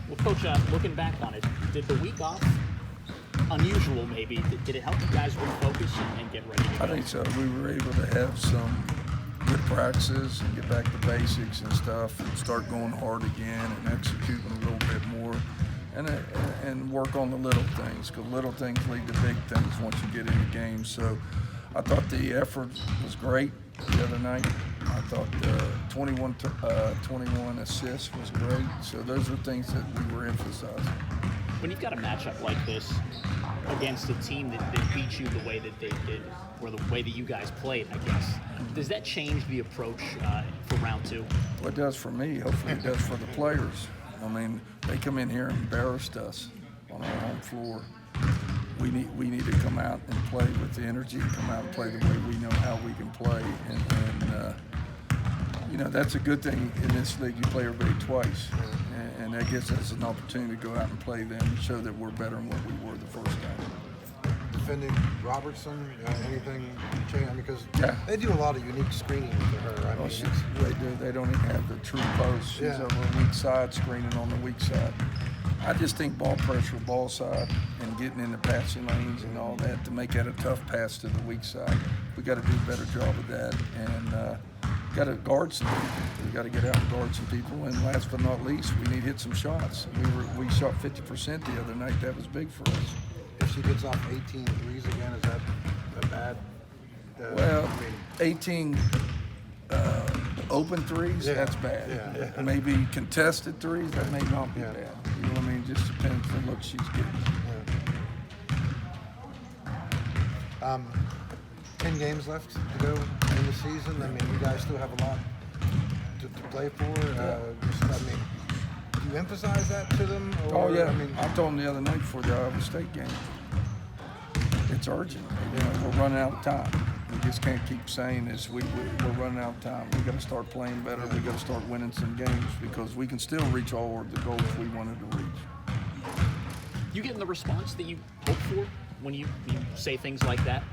Well, Coach, looking back on it, did the week off, unusual maybe, did it help you guys refocus and get ready to go? I think so. We were able to have some good practices and get back to basics and stuff and start going hard again and executing a little bit more and work on the little things, because little things lead to big things once you get into games. So I thought the effort was great the other night. I thought 21 assists was great. So those are things that we were emphasizing. When you've got a matchup like this against a team that beat you the way that they did, or the way that you guys played, I guess, does that change the approach for round two? Well, it does for me. Hopefully it does for the players. I mean, they come in here and embarrassed us on our home floor. We need to come out and play with the energy, come out and play the way we know how we can play. And you know, that's a good thing in this league. You play everybody twice. And that gives us an opportunity to go out and play them and show that we're better than what we were the first time. Defending Robertson, anything change? I mean, because Yeah. they do a lot of unique screening for her. I mean, They do. They don't even have the true post. She's Yeah. over the weak side, screening on the weak side. I just think ball pressure, ball side, and getting in the passing lanes and all that to make that a tough pass to the weak side. We got to do a better job of that, and got to guard some people. We got to get out and guard some people. And last but not least, we need to hit some shots. We shot 50% the other night. That was big for us. if she gets off 18 threes again, is that a bad? Well, I mean, 18 open threes, Yeah, that's bad. yeah. Maybe contested threes, that may not be Yeah. bad. You know what I mean? Just depends on the look she's getting. 10 games left to go in the season. I mean, you guys still have a lot to play for. I mean, do you emphasize that to them? Or, Oh, yeah. I mean, I told them the other night before the Iowa State game, it's urgent. You know, we're running out of time. We just can't keep saying this. We're running out of time. We got to start playing better. We got to start winning some games because we can still reach all of the goals we wanted to reach. You getting the response that you hope for when you say things like that?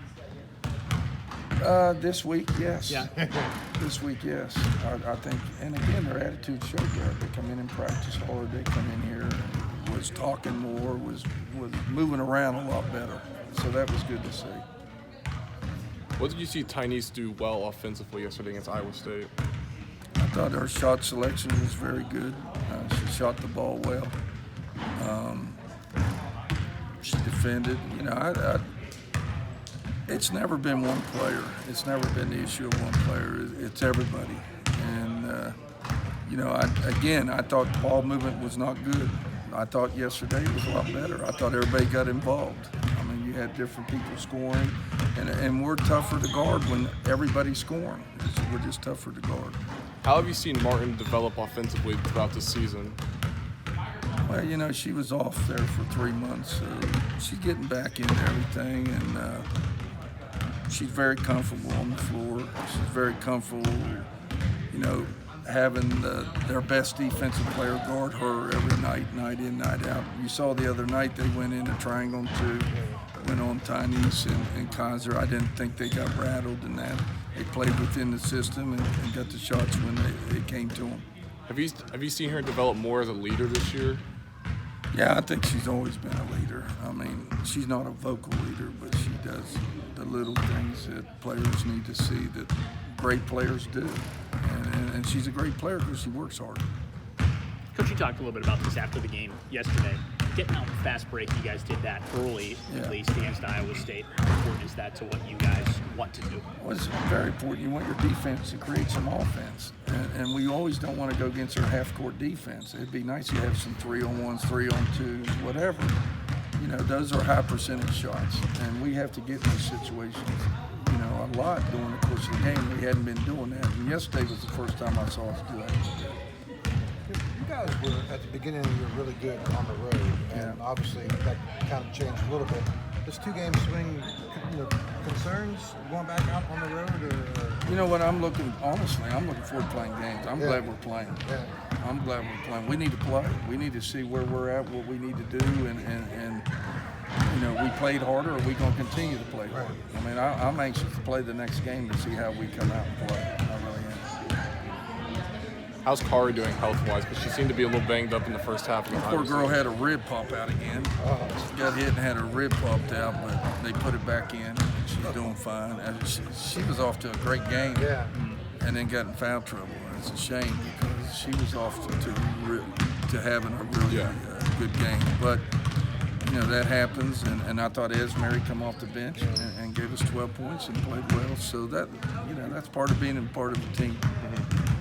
This week, yes. Yeah. This week, yes. I think, and again, their attitude showed that. They come in and practice hard. They come in here and was talking more, was moving around a lot better. So that was good to see. What did you see Tynice do well offensively yesterday against Iowa State? I thought her shot selection was very good. She shot the ball well. She defended. You know, it's never been one player. It's never been the issue of one player. It's everybody. And, you know, I thought ball movement was not good. I thought yesterday it was a lot better. I thought everybody got involved. I mean, you had different people scoring, and we're tougher to guard when everybody's scoring. We're just tougher to guard. How have you seen Martin develop offensively throughout the season? Well, you know, she was off there for 3 months. So she's getting back into everything, and she's very comfortable on the floor. She's very comfortable, you know, having their best defensive player guard her every night, night in, night out. You saw the other night they went in a triangle too, went on Tynice and Kaiser. I didn't think they got rattled in that. They played within the system and got the shots when they came to them. Have you seen her develop more as a leader this year? Yeah, I think she's always been a leader. I mean, she's not a vocal leader, but she does the little things that players need to see that great players do. And she's a great player because she works hard. Coach, you talked a little bit about this after the game yesterday. Getting out fast break, you guys did that early, Yeah. at least against Iowa State. How important is that to what you guys want to do? Well, it's very important. You want your defense to create some offense. And we always don't want to go against our half-court defense. It'd be nice to have some 3-on-1s, 3-on-2s, whatever. You know, those are high percentage shots. And we have to get in those situations, you know, a lot during the course of the game. We hadn't been doing that. And yesterday was the first time I saw us do that. you guys were at the beginning. You were really good on the road, and Yeah. obviously that kind of changed a little bit. This 2-game swing, you know, concerns going back out on the road, or You know what, honestly, I'm looking forward to playing games. I'm Yeah. glad we're playing. Yeah. I'm glad we're playing. We need to play. We need to see where we're at, what we need to do, and you know, we played harder, or we going to continue to play harder. I mean, I'm anxious to play the next game to see how we come out and play. I really am. How's Kari doing health-wise? Because she seemed to be a little banged up in the first half of the Poor time. girl had a rib pop out again. She got hit and had her rib popped out, but they put it back in. She's doing fine. And she was off to a great game. Yeah. And then got in foul trouble. It's a shame because she was off to having a really good game. But you know that happens, and I thought Esmeri come off the bench and gave us 12 points and played well. So that that's part of being a part of the team.